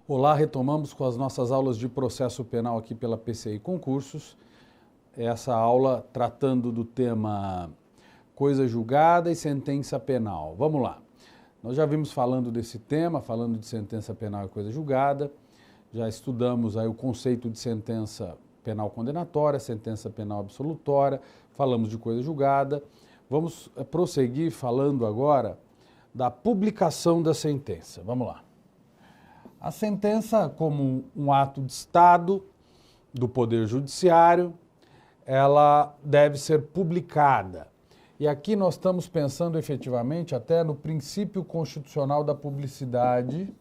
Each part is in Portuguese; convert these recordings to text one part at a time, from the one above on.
Olá, retomamos com as nossas aulas de processo penal aqui pela PCI Concursos. Essa aula tratando do tema coisa julgada e sentença penal. Vamos lá. Nós já vimos falando desse tema, falando de sentença penal e coisa julgada. Já estudamos aí o conceito de sentença penal condenatória, sentença penal absolutória, falamos de coisa julgada. Vamos prosseguir falando agora da publicação da sentença. Vamos lá. A sentença, como um ato de Estado do Poder Judiciário, ela deve ser publicada. E aqui nós estamos pensando efetivamente até no princípio constitucional da publicidade,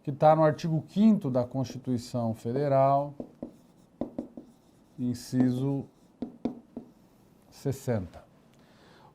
que está no artigo 5º da Constituição Federal, inciso 60.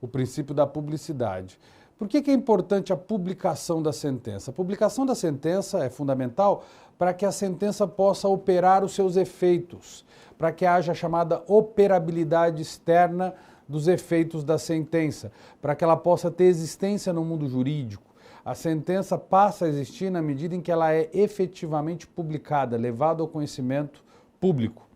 O princípio da publicidade. Por que é importante a publicação da sentença? A publicação da sentença é fundamental para que a sentença possa operar os seus efeitos, para que haja a chamada operabilidade externa dos efeitos da sentença, para que ela possa ter existência no mundo jurídico. A sentença passa a existir na medida em que ela é efetivamente publicada, levada ao conhecimento público.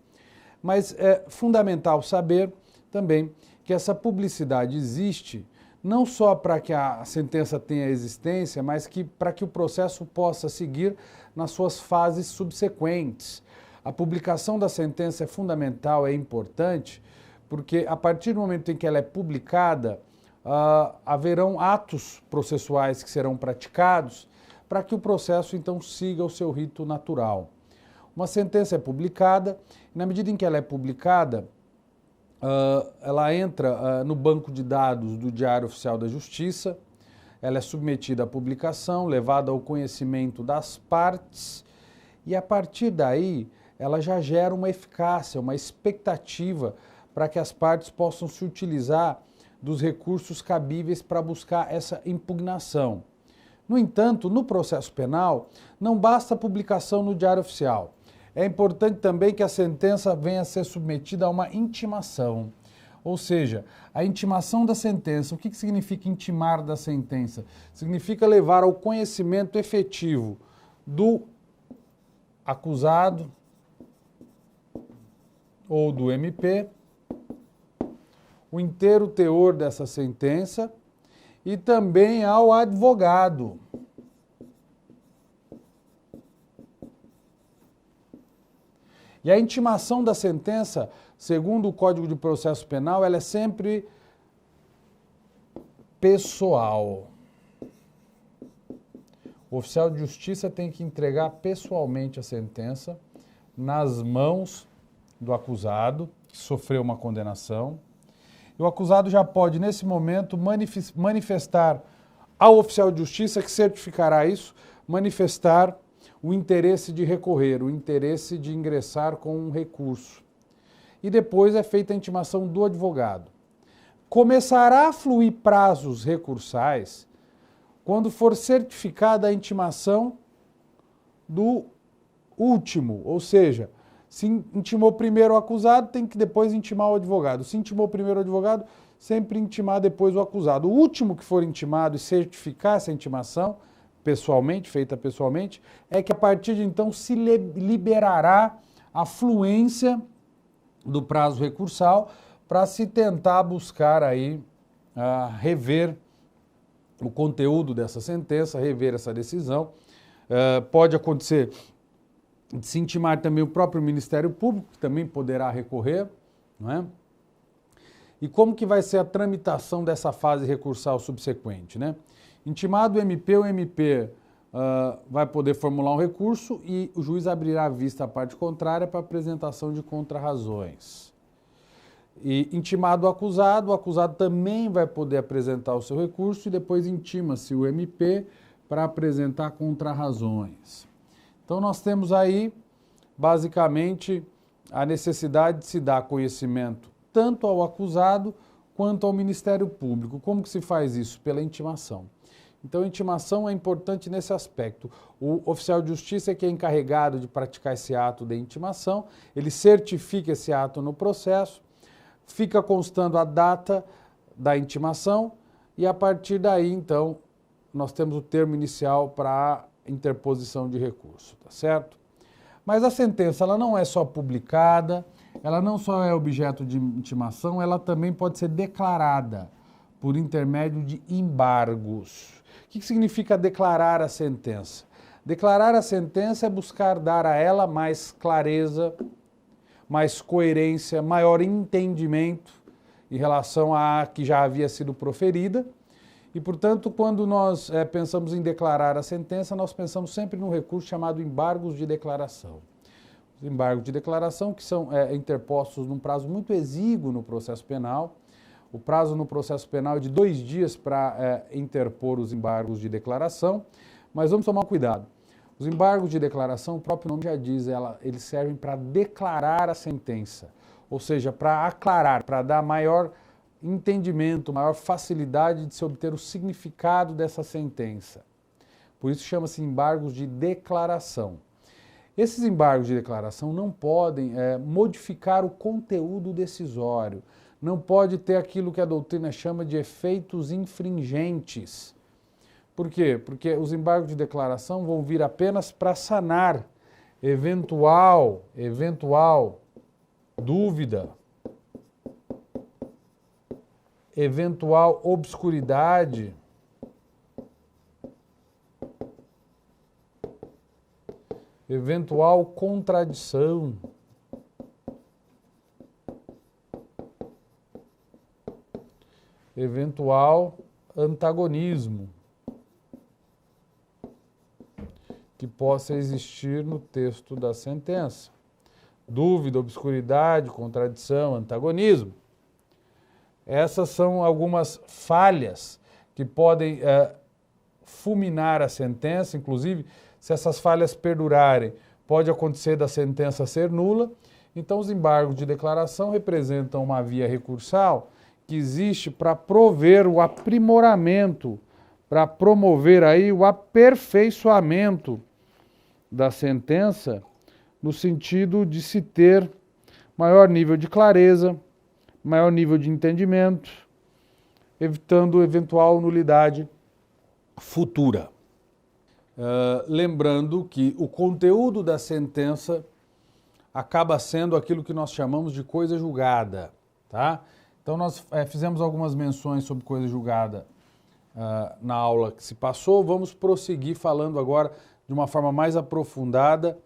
Mas é fundamental saber também que essa publicidade existe não só para que a sentença tenha existência, mas que para que o processo possa seguir nas suas fases subsequentes. A publicação da sentença é fundamental, é importante, porque a partir do momento em que ela é publicada, haverão atos processuais que serão praticados para que o processo então siga o seu rito natural. Uma sentença é publicada, e na medida em que ela é publicada, ela entra no banco de dados do Diário Oficial da Justiça, ela é submetida à publicação, levada ao conhecimento das partes e a partir daí ela já gera uma eficácia, uma expectativa para que as partes possam se utilizar dos recursos cabíveis para buscar essa impugnação. No entanto, no processo penal, não basta a publicação no Diário Oficial. É importante também que a sentença venha a ser submetida a uma intimação. Ou seja, a intimação da sentença. O que significa intimar da sentença? Significa levar ao conhecimento efetivo do acusado ou do MP o inteiro teor dessa sentença e também ao advogado. E a intimação da sentença, segundo o Código de Processo Penal, ela é sempre pessoal. O oficial de justiça tem que entregar pessoalmente a sentença nas mãos do acusado, que sofreu uma condenação. E o acusado já pode, nesse momento, manifestar ao oficial de justiça, que certificará isso, manifestar o interesse de recorrer, o interesse de ingressar com um recurso. E depois é feita a intimação do advogado. Começará a fluir prazos recursais quando for certificada a intimação do último, ou seja, se intimou primeiro o acusado, tem que depois intimar o advogado. Se intimou primeiro o advogado, sempre intimar depois o acusado. O último que for intimado e certificar essa intimação, pessoalmente, feita pessoalmente, é que a partir de então se liberará a fluência do prazo recursal para se tentar buscar aí rever o conteúdo dessa sentença, rever essa decisão. Pode acontecer de se intimar também o próprio Ministério Público, que também poderá recorrer, não é? E como que vai ser a tramitação dessa fase recursal subsequente, né? Intimado o MP vai poder formular um recurso e o juiz abrirá a vista à parte contrária para apresentação de contrarrazões. E intimado o acusado também vai poder apresentar o seu recurso e depois intima-se o MP para apresentar contrarrazões. Então nós temos aí, basicamente, a necessidade de se dar conhecimento tanto ao acusado quanto ao Ministério Público. Como que se faz isso? Pela intimação. Então, a intimação é importante nesse aspecto. O oficial de justiça é que é encarregado de praticar esse ato de intimação, ele certifica esse ato no processo, fica constando a data da intimação e, a partir daí, então, nós temos o termo inicial para interposição de recurso, tá certo? Mas a sentença ela não é só publicada, ela não só é objeto de intimação, ela também pode ser declarada por intermédio de embargos. O que significa declarar a sentença? Declarar a sentença é buscar dar a ela mais clareza, mais coerência, maior entendimento em relação à que já havia sido proferida. E, portanto, quando nós pensamos em declarar a sentença, nós pensamos sempre num recurso chamado embargos de declaração. Os embargos de declaração que são interpostos num prazo muito exíguo no processo penal. O prazo no processo penal é de 2 dias para interpor os embargos de declaração, mas vamos tomar cuidado. Os embargos de declaração, o próprio nome já diz, eles servem para declarar a sentença, ou seja, para aclarar, para dar maior entendimento, maior facilidade de se obter o significado dessa sentença. Por isso chama-se embargos de declaração. Esses embargos de declaração não podem modificar o conteúdo decisório, não pode ter aquilo que a doutrina chama de efeitos infringentes. Por quê? Porque os embargos de declaração vão vir apenas para sanar eventual dúvida, eventual obscuridade, eventual contradição, eventual antagonismo que possa existir no texto da sentença. Dúvida, obscuridade, contradição, antagonismo. Essas são algumas falhas que podem fulminar a sentença, inclusive, se essas falhas perdurarem, pode acontecer da sentença ser nula. Então, os embargos de declaração representam uma via recursal que existe para prover o aprimoramento, para promover aí o aperfeiçoamento da sentença, no sentido de se ter maior nível de clareza, maior nível de entendimento, evitando eventual nulidade futura. Lembrando que o conteúdo da sentença acaba sendo aquilo que nós chamamos de coisa julgada, tá? Então nós fizemos algumas menções sobre coisa julgada na aula que se passou. Vamos prosseguir falando agora de uma forma mais aprofundada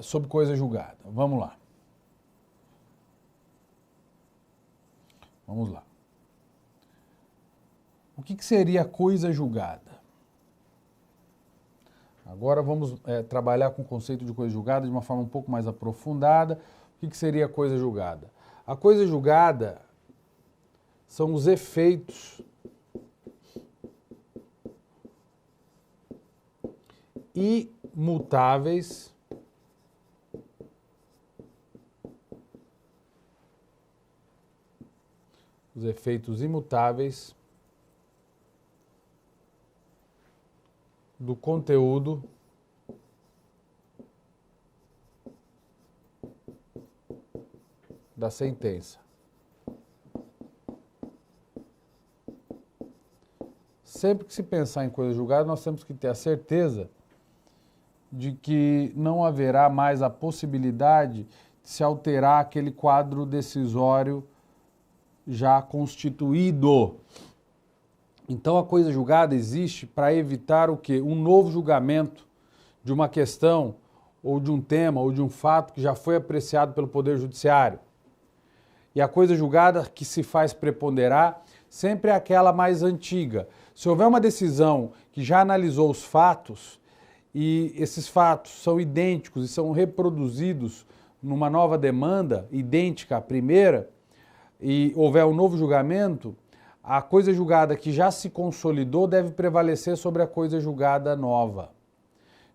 sobre coisa julgada. Vamos lá. Vamos lá. O que seria coisa julgada? Agora vamos trabalhar com o conceito de coisa julgada de uma forma um pouco mais aprofundada. O que seria coisa julgada? A coisa julgada são os efeitos imutáveis do conteúdo da sentença. Sempre que se pensar em coisa julgada, nós temos que ter a certeza de que não haverá mais a possibilidade de se alterar aquele quadro decisório já constituído. Então a coisa julgada existe para evitar o quê? Um novo julgamento de uma questão, ou de um tema, ou de um fato que já foi apreciado pelo Poder Judiciário. E a coisa julgada que se faz preponderar sempre é aquela mais antiga. Se houver uma decisão que já analisou os fatos, e esses fatos são idênticos e são reproduzidos numa nova demanda, idêntica à primeira, e houver um novo julgamento, a coisa julgada que já se consolidou deve prevalecer sobre a coisa julgada nova.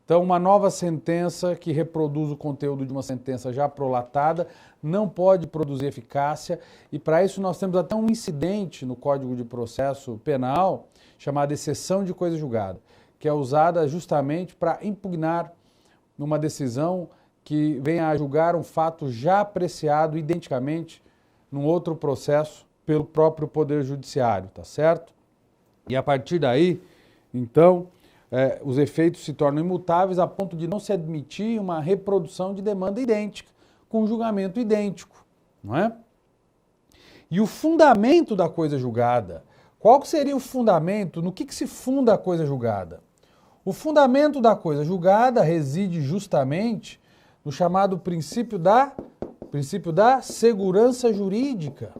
Então, uma nova sentença que reproduz o conteúdo de uma sentença já prolatada não pode produzir eficácia, e para isso nós temos até um incidente no Código de Processo Penal chamado exceção de coisa julgada, que é usada justamente para impugnar numa decisão que venha a julgar um fato já apreciado identicamente num outro processo pelo próprio Poder Judiciário, tá certo? E a partir daí, então, os efeitos se tornam imutáveis a ponto de não se admitir uma reprodução de demanda idêntica, com julgamento idêntico, não é? E o fundamento da coisa julgada, qual que seria o fundamento, no que se funda a coisa julgada? O fundamento da coisa julgada reside justamente no chamado princípio da segurança jurídica.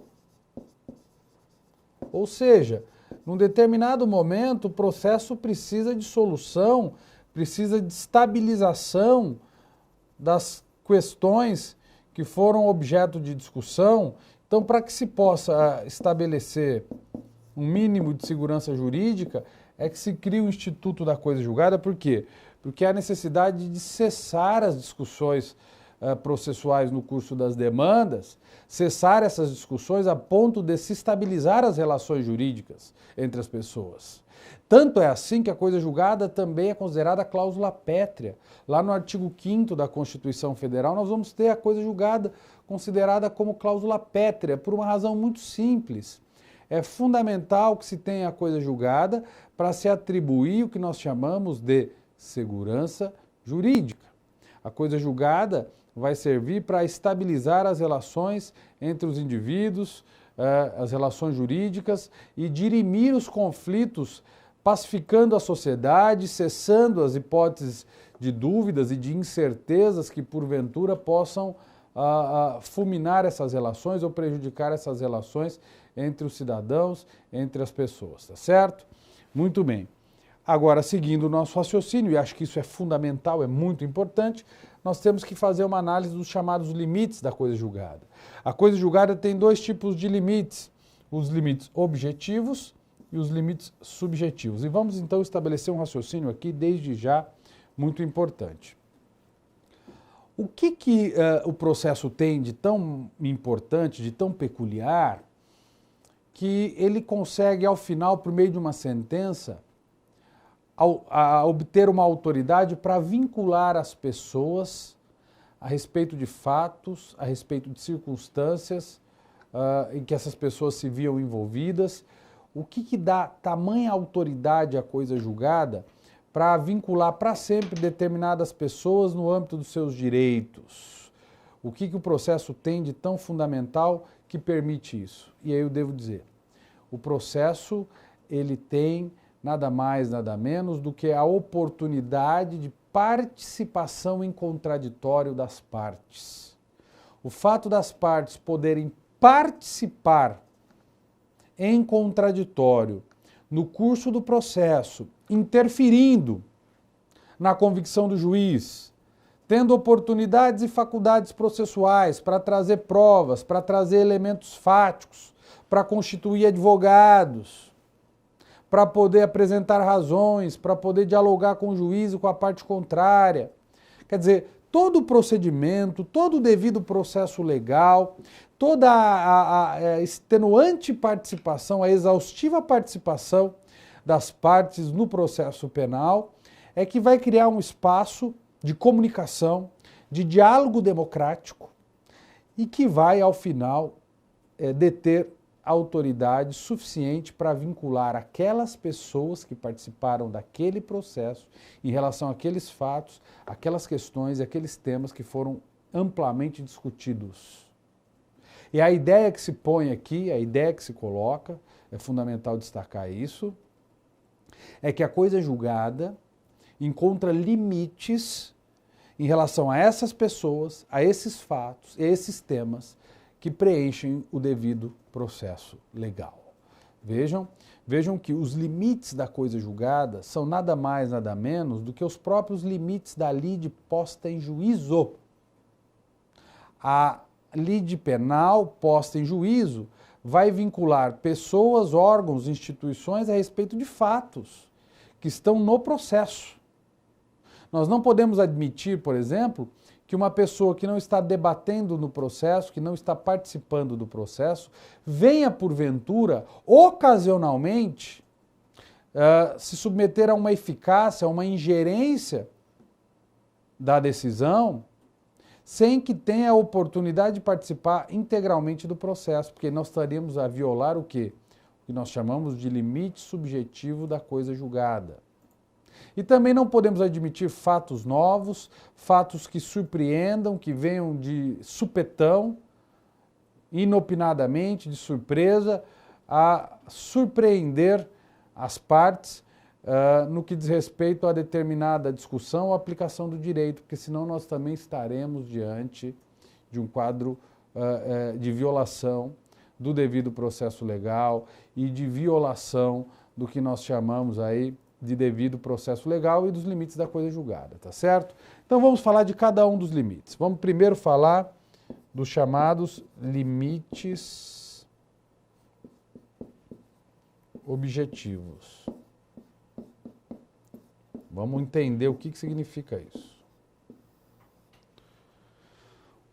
Ou seja, num determinado momento o processo precisa de solução, precisa de estabilização das questões que foram objeto de discussão. Então, para que se possa estabelecer um mínimo de segurança jurídica, é que se cria o Instituto da Coisa Julgada. Por quê? Porque há necessidade de cessar as discussões processuais no curso das demandas, cessar essas discussões a ponto de se estabilizar as relações jurídicas entre as pessoas. Tanto é assim que a coisa julgada também é considerada cláusula pétrea. Lá no artigo 5º da Constituição Federal, nós vamos ter a coisa julgada considerada como cláusula pétrea, por uma razão muito simples. É fundamental que se tenha a coisa julgada para se atribuir o que nós chamamos de segurança jurídica. A coisa julgada vai servir para estabilizar as relações entre os indivíduos, as relações jurídicas, e dirimir os conflitos, pacificando a sociedade, cessando as hipóteses de dúvidas e de incertezas que porventura possam fulminar essas relações ou prejudicar essas relações entre os cidadãos, entre as pessoas, tá certo? Muito bem. Agora, seguindo o nosso raciocínio, e acho que isso é fundamental, é muito importante, nós temos que fazer uma análise dos chamados limites da coisa julgada. A coisa julgada tem dois tipos de limites, os limites objetivos e os limites subjetivos. E vamos então estabelecer um raciocínio aqui, desde já, muito importante. O que o processo tem de tão importante, de tão peculiar, que ele consegue, ao final, por meio de uma sentença, obter uma autoridade para vincular as pessoas a respeito de fatos, a respeito de circunstâncias em que essas pessoas se viam envolvidas? O que dá tamanha autoridade à coisa julgada para vincular para sempre determinadas pessoas no âmbito dos seus direitos? O que o processo tem de tão fundamental que permite isso? E aí eu devo dizer, o processo ele tem nada mais, nada menos do que a oportunidade de participação em contraditório das partes. O fato das partes poderem participar em contraditório no curso do processo, interferindo na convicção do juiz, tendo oportunidades e faculdades processuais para trazer provas, para trazer elementos fáticos, para constituir advogados, para poder apresentar razões, para poder dialogar com o juiz e com a parte contrária. Quer dizer, todo o procedimento, todo o devido processo legal, toda a extenuante participação, a exaustiva participação das partes no processo penal é que vai criar um espaço de comunicação, de diálogo democrático e que vai, ao final, deter autoridade suficiente para vincular aquelas pessoas que participaram daquele processo em relação àqueles fatos, aquelas questões e aqueles temas que foram amplamente discutidos. E a ideia que se põe aqui, a ideia que se coloca, é fundamental destacar isso, é que a coisa julgada encontra limites em relação a essas pessoas, a esses fatos, a esses temas que preenchem o devido processo legal. Vejam que os limites da coisa julgada são nada mais, nada menos do que os próprios limites da lide posta em juízo. A lide penal posta em juízo vai vincular pessoas, órgãos, instituições a respeito de fatos que estão no processo. Nós não podemos admitir, por exemplo, que uma pessoa que não está debatendo no processo, que não está participando do processo, venha, porventura, ocasionalmente, se submeter a uma eficácia, a uma ingerência da decisão, sem que tenha a oportunidade de participar integralmente do processo, porque nós estaríamos a violar o quê? O que nós chamamos de limite subjetivo da coisa julgada. E também não podemos admitir fatos novos, fatos que surpreendam, que venham de supetão, inopinadamente, de surpresa, a surpreender as partes no que diz respeito a determinada discussão ou aplicação do direito, porque senão nós também estaremos diante de um quadro de violação do devido processo legal e de violação do que nós chamamos aí de devido processo legal e dos limites da coisa julgada, tá certo? Então vamos falar de cada um dos limites. Vamos primeiro falar dos chamados limites objetivos. Vamos entender o que significa isso.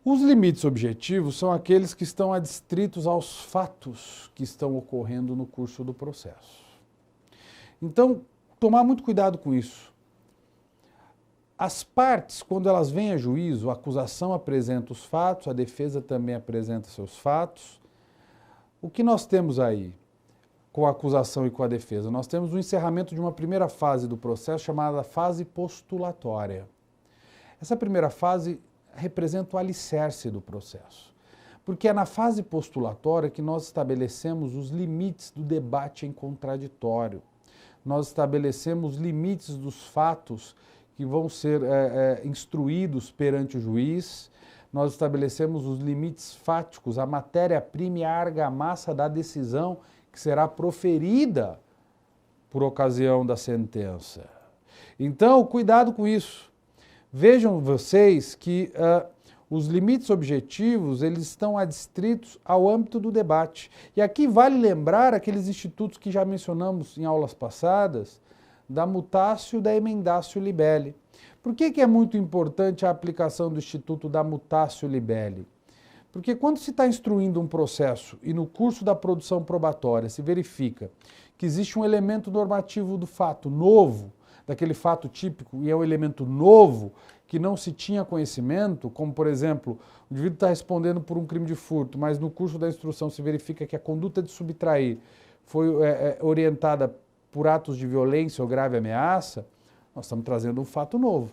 Os limites objetivos são aqueles que estão adstritos aos fatos que estão ocorrendo no curso do processo. Então, tomar muito cuidado com isso. As partes, quando elas vêm a juízo, a acusação apresenta os fatos, a defesa também apresenta seus fatos. O que nós temos aí com a acusação e com a defesa? Nós temos o encerramento de uma primeira fase do processo chamada fase postulatória. Essa primeira fase representa o alicerce do processo, porque é na fase postulatória que nós estabelecemos os limites do debate em contraditório. Nós estabelecemos limites dos fatos que vão ser instruídos perante o juiz, nós estabelecemos os limites fáticos, a matéria-prima e a argamassa da decisão que será proferida por ocasião da sentença. Então, cuidado com isso. Vejam vocês que os limites objetivos eles estão adstritos ao âmbito do debate. E aqui vale lembrar aqueles institutos que já mencionamos em aulas passadas, da mutatio e da emendatio libelli. Por que é muito importante a aplicação do instituto da mutatio libelli? Porque quando se está instruindo um processo e no curso da produção probatória se verifica que existe um elemento normativo do fato novo, daquele fato típico, e é um elemento novo que não se tinha conhecimento, como por exemplo, o indivíduo está respondendo por um crime de furto, mas no curso da instrução se verifica que a conduta de subtrair foi orientada por atos de violência ou grave ameaça, nós estamos trazendo um fato novo,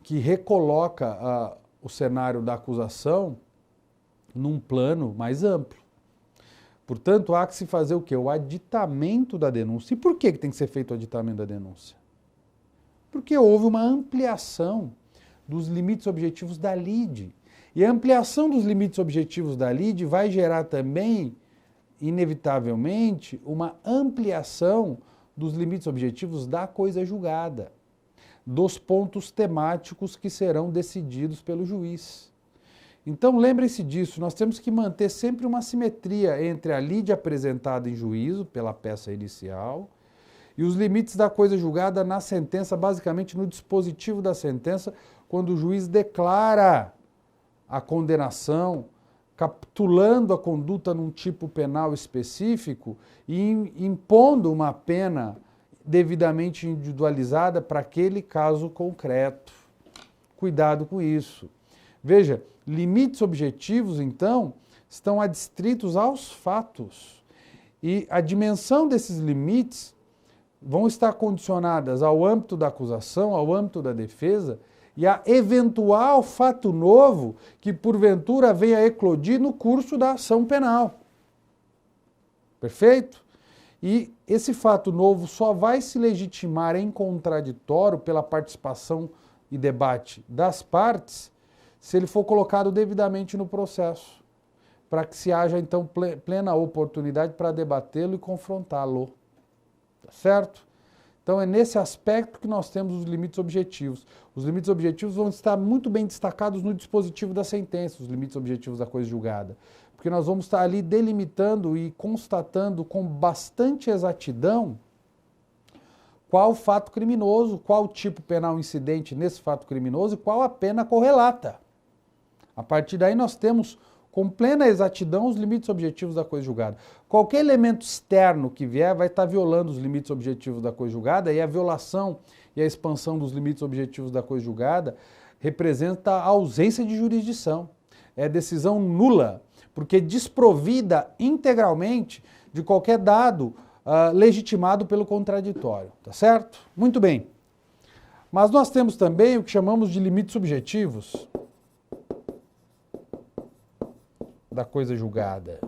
que recoloca o cenário da acusação num plano mais amplo. Portanto, há que se fazer o quê? O aditamento da denúncia. E por que tem que ser feito o aditamento da denúncia? Porque houve uma ampliação dos limites objetivos da lide. E a ampliação dos limites objetivos da lide vai gerar também, inevitavelmente, uma ampliação dos limites objetivos da coisa julgada, dos pontos temáticos que serão decididos pelo juiz. Então, lembrem-se disso, nós temos que manter sempre uma simetria entre a lide apresentada em juízo, pela peça inicial, e os limites da coisa julgada na sentença, basicamente no dispositivo da sentença, quando o juiz declara a condenação, capitulando a conduta num tipo penal específico e impondo uma pena devidamente individualizada para aquele caso concreto. Cuidado com isso. Veja, limites objetivos, então, estão adstritos aos fatos. E a dimensão desses limites vão estar condicionadas ao âmbito da acusação, ao âmbito da defesa e a eventual fato novo que, porventura, venha a eclodir no curso da ação penal. Perfeito? E esse fato novo só vai se legitimar em contraditório pela participação e debate das partes se ele for colocado devidamente no processo, para que se haja, então, plena oportunidade para debatê-lo e confrontá-lo. Tá certo? Então, é nesse aspecto que nós temos os limites objetivos. Os limites objetivos vão estar muito bem destacados no dispositivo da sentença, os limites objetivos da coisa julgada. Porque nós vamos estar ali delimitando e constatando com bastante exatidão qual o fato criminoso, qual o tipo penal incidente nesse fato criminoso e qual a pena correlata. A partir daí nós temos com plena exatidão os limites objetivos da coisa julgada. Qualquer elemento externo que vier vai estar violando os limites objetivos da coisa julgada e a violação e a expansão dos limites objetivos da coisa julgada representa a ausência de jurisdição. É decisão nula, porque desprovida integralmente de qualquer dado legitimado pelo contraditório, tá certo? Muito bem. Mas nós temos também o que chamamos de limites subjetivos da coisa julgada.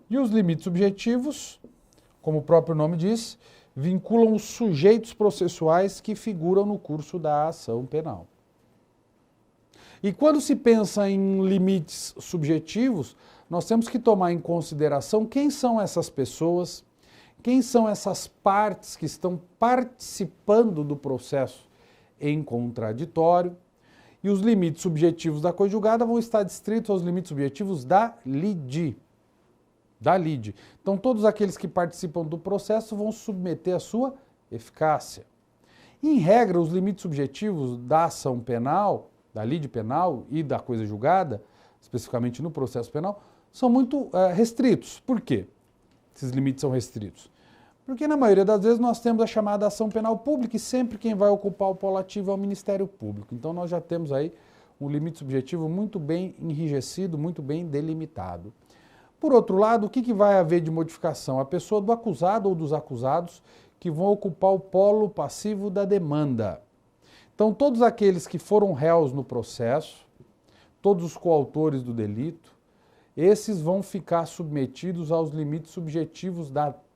E os limites subjetivos, como o próprio nome diz, vinculam os sujeitos processuais que figuram no curso da ação penal. E quando se pensa em limites subjetivos, nós temos que tomar em consideração quem são essas pessoas, quem são essas partes que estão participando do processo em contraditório. E os limites subjetivos da coisa julgada vão estar distritos aos limites subjetivos da lide. Então, todos aqueles que participam do processo vão submeter a sua eficácia. Em regra, os limites subjetivos da ação penal, da lide penal e da coisa julgada, especificamente no processo penal, são muito restritos. Por quê? Esses limites são restritos? Porque na maioria das vezes nós temos a chamada ação penal pública e sempre quem vai ocupar o polo ativo é o Ministério Público. Então nós já temos aí um limite subjetivo muito bem enrijecido, muito bem delimitado. Por outro lado, o que vai haver de modificação? A pessoa do acusado ou dos acusados que vão ocupar o polo passivo da demanda. Então, todos aqueles que foram réus no processo, todos os coautores do delito, esses vão ficar submetidos aos limites subjetivos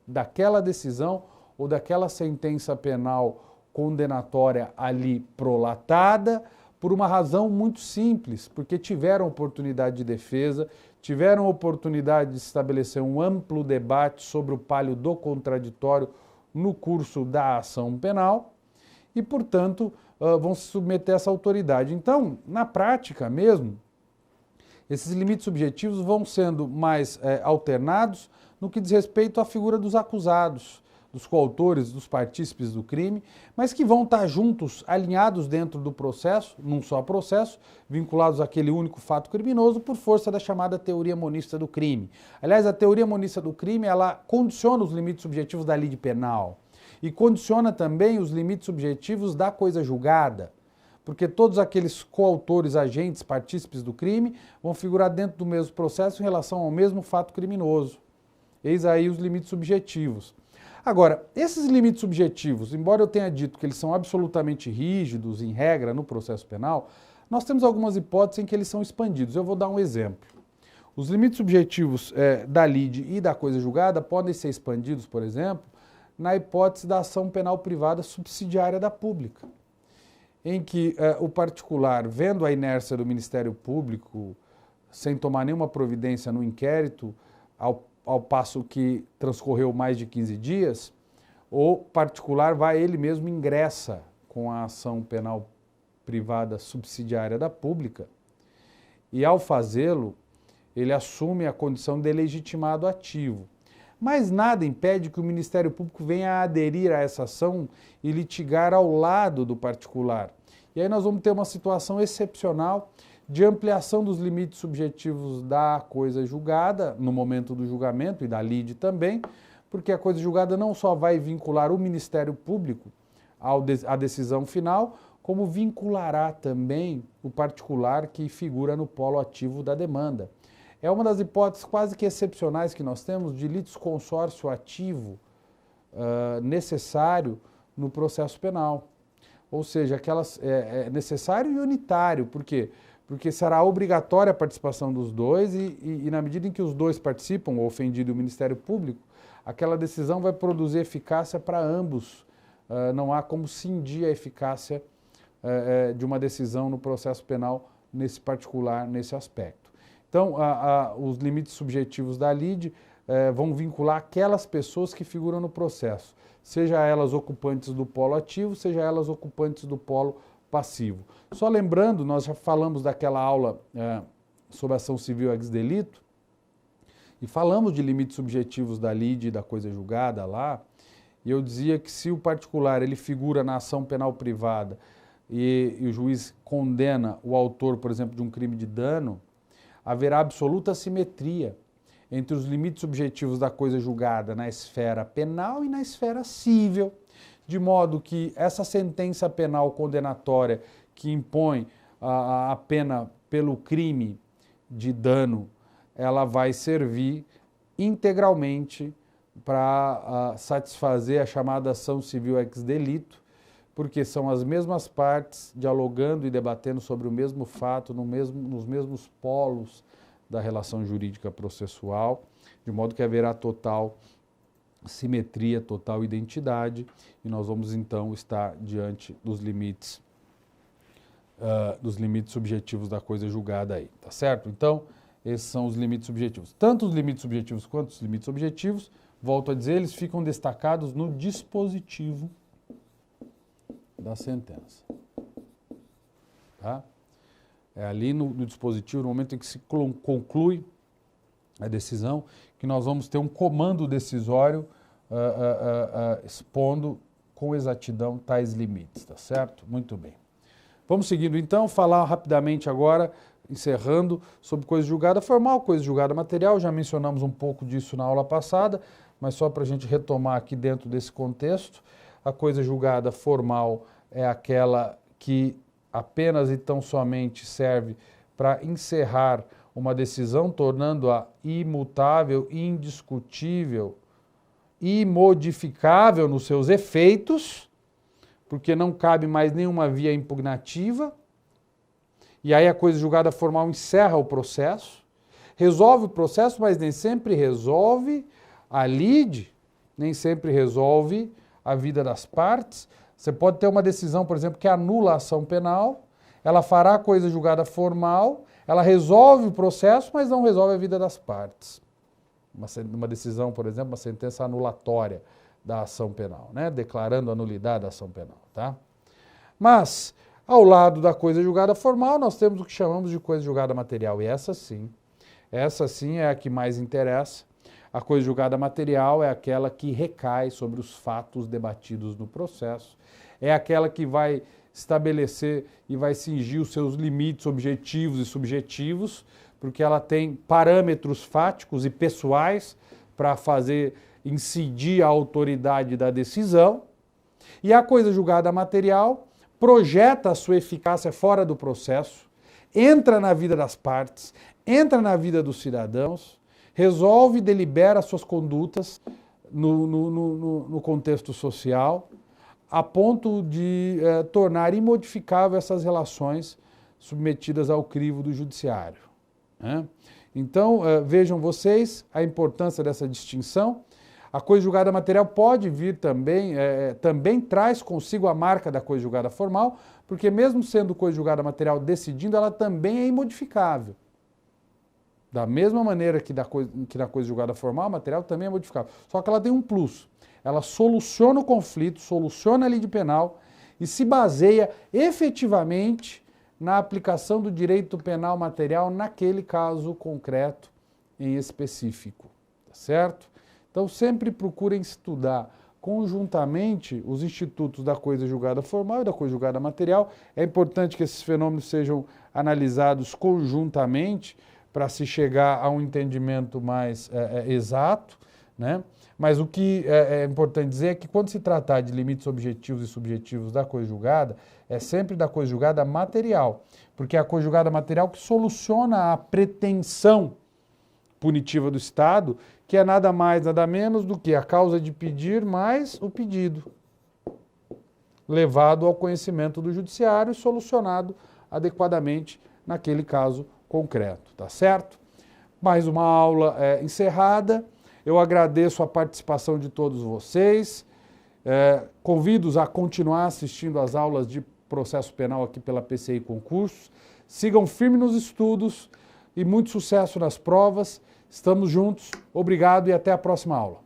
daquela decisão ou daquela sentença penal condenatória ali prolatada, por uma razão muito simples, porque tiveram oportunidade de defesa, tiveram oportunidade de estabelecer um amplo debate sobre o palio do contraditório no curso da ação penal e, portanto, vão se submeter a essa autoridade. Então, na prática mesmo, esses limites subjetivos vão sendo mais alternados no que diz respeito à figura dos acusados, dos coautores, dos partícipes do crime, mas que vão estar juntos, alinhados dentro do processo, num só processo, vinculados àquele único fato criminoso por força da chamada teoria monista do crime. Aliás, a teoria monista do crime, ela condiciona os limites subjetivos da lide penal e condiciona também os limites subjetivos da coisa julgada, porque todos aqueles coautores, agentes, partícipes do crime vão figurar dentro do mesmo processo em relação ao mesmo fato criminoso. Eis aí os limites subjetivos. Agora, esses limites subjetivos, embora eu tenha dito que eles são absolutamente rígidos, em regra, no processo penal, nós temos algumas hipóteses em que eles são expandidos. Eu vou dar um exemplo. Os limites subjetivos da lide e da coisa julgada podem ser expandidos, por exemplo, na hipótese da ação penal privada subsidiária da pública, em que o particular, vendo a inércia do Ministério Público, sem tomar nenhuma providência no inquérito, ao passo que transcorreu mais de 15 dias, o particular vai ele mesmo ingressa com a ação penal privada subsidiária da pública e, ao fazê-lo, ele assume a condição de legitimado ativo. Mas nada impede que o Ministério Público venha a aderir a essa ação e litigar ao lado do particular. E aí nós vamos ter uma situação excepcional de ampliação dos limites subjetivos da coisa julgada, no momento do julgamento, e da lide também, porque a coisa julgada não só vai vincular o Ministério Público à decisão final, como vinculará também o particular que figura no polo ativo da demanda. É uma das hipóteses quase que excepcionais que nós temos de litisconsórcio ativo necessário no processo penal. Ou seja, é necessário e unitário. Por quê? Porque será obrigatória a participação dos dois e na medida em que os dois participam, o ofendido e o Ministério Público, aquela decisão vai produzir eficácia para ambos. Não há como cindir a eficácia de uma decisão no processo penal nesse particular, nesse aspecto. Então, os limites subjetivos da lide vão vincular aquelas pessoas que figuram no processo, seja elas ocupantes do polo ativo, seja elas ocupantes do polo passivo. Só lembrando, nós já falamos daquela aula sobre ação civil ex delito e falamos de limites subjetivos da lide e da coisa julgada lá, e eu dizia que se o particular ele figura na ação penal privada e o juiz condena o autor, por exemplo, de um crime de dano, haverá absoluta simetria entre os limites subjetivos da coisa julgada na esfera penal e na esfera cível, de modo que essa sentença penal condenatória que impõe a pena pelo crime de dano ela vai servir integralmente para satisfazer a chamada ação civil ex delito, porque são as mesmas partes dialogando e debatendo sobre o mesmo fato, nos mesmos polos da relação jurídica processual, de modo que haverá total simetria, total identidade, e nós vamos então estar diante dos limites subjetivos da coisa julgada aí, tá certo? Então, esses são os limites subjetivos. Tanto os limites subjetivos quanto os limites objetivos, volto a dizer, eles ficam destacados no dispositivo da sentença. Tá? É ali no dispositivo, no momento em que se conclui a decisão, que nós vamos ter um comando decisório expondo com exatidão tais limites, tá certo? Muito bem. Vamos seguindo então, falar rapidamente agora, encerrando, sobre coisa julgada formal, coisa julgada material. Já mencionamos um pouco disso na aula passada, mas só para a gente retomar aqui dentro desse contexto. A coisa julgada formal é aquela que apenas e tão somente serve para encerrar uma decisão, tornando-a imutável, indiscutível, imodificável nos seus efeitos, porque não cabe mais nenhuma via impugnativa, e aí a coisa julgada formal encerra o processo, resolve o processo, mas nem sempre resolve a lide, nem sempre resolve a vida das partes. Você pode ter uma decisão, por exemplo, que anula a ação penal, ela fará a coisa julgada formal, ela resolve o processo, mas não resolve a vida das partes. Uma decisão, por exemplo, uma sentença anulatória da ação penal, né? Declarando a nulidade da ação penal, tá? Mas, ao lado da coisa julgada formal, nós temos o que chamamos de coisa julgada material, e essa sim é a que mais interessa. A coisa julgada material é aquela que recai sobre os fatos debatidos no processo, é aquela que vai estabelecer e vai cingir os seus limites objetivos e subjetivos, porque ela tem parâmetros fáticos e pessoais para fazer incidir a autoridade da decisão, e a coisa julgada material projeta a sua eficácia fora do processo, entra na vida das partes, entra na vida dos cidadãos, resolve e delibera suas condutas no contexto social, a ponto de tornar imodificável essas relações submetidas ao crivo do judiciário. Né? Então, vejam vocês a importância dessa distinção. A coisa julgada material pode vir também traz consigo a marca da coisa julgada formal, porque mesmo sendo coisa julgada material decidindo, ela também é imodificável. Da mesma maneira que na coisa julgada formal, a material também é modificável. Só que ela tem um plus. Ela soluciona o conflito, soluciona a lide penal e se baseia efetivamente na aplicação do direito penal material naquele caso concreto em específico. Tá certo? Então, sempre procurem estudar conjuntamente os institutos da coisa julgada formal e da coisa julgada material. É importante que esses fenômenos sejam analisados conjuntamente para se chegar a um entendimento mais exato, né? Mas o que é importante dizer é que quando se tratar de limites objetivos e subjetivos da coisa julgada, é sempre da coisa julgada material, porque é a coisa julgada material que soluciona a pretensão punitiva do Estado, que é nada mais, nada menos do que a causa de pedir mais o pedido, levado ao conhecimento do judiciário e solucionado adequadamente naquele caso concreto, tá certo? Mais uma aula encerrada. Eu agradeço a participação de todos vocês. Convido-os a continuar assistindo às aulas de processo penal aqui pela PCI Concursos. Sigam firme nos estudos e muito sucesso nas provas. Estamos juntos. Obrigado e até a próxima aula.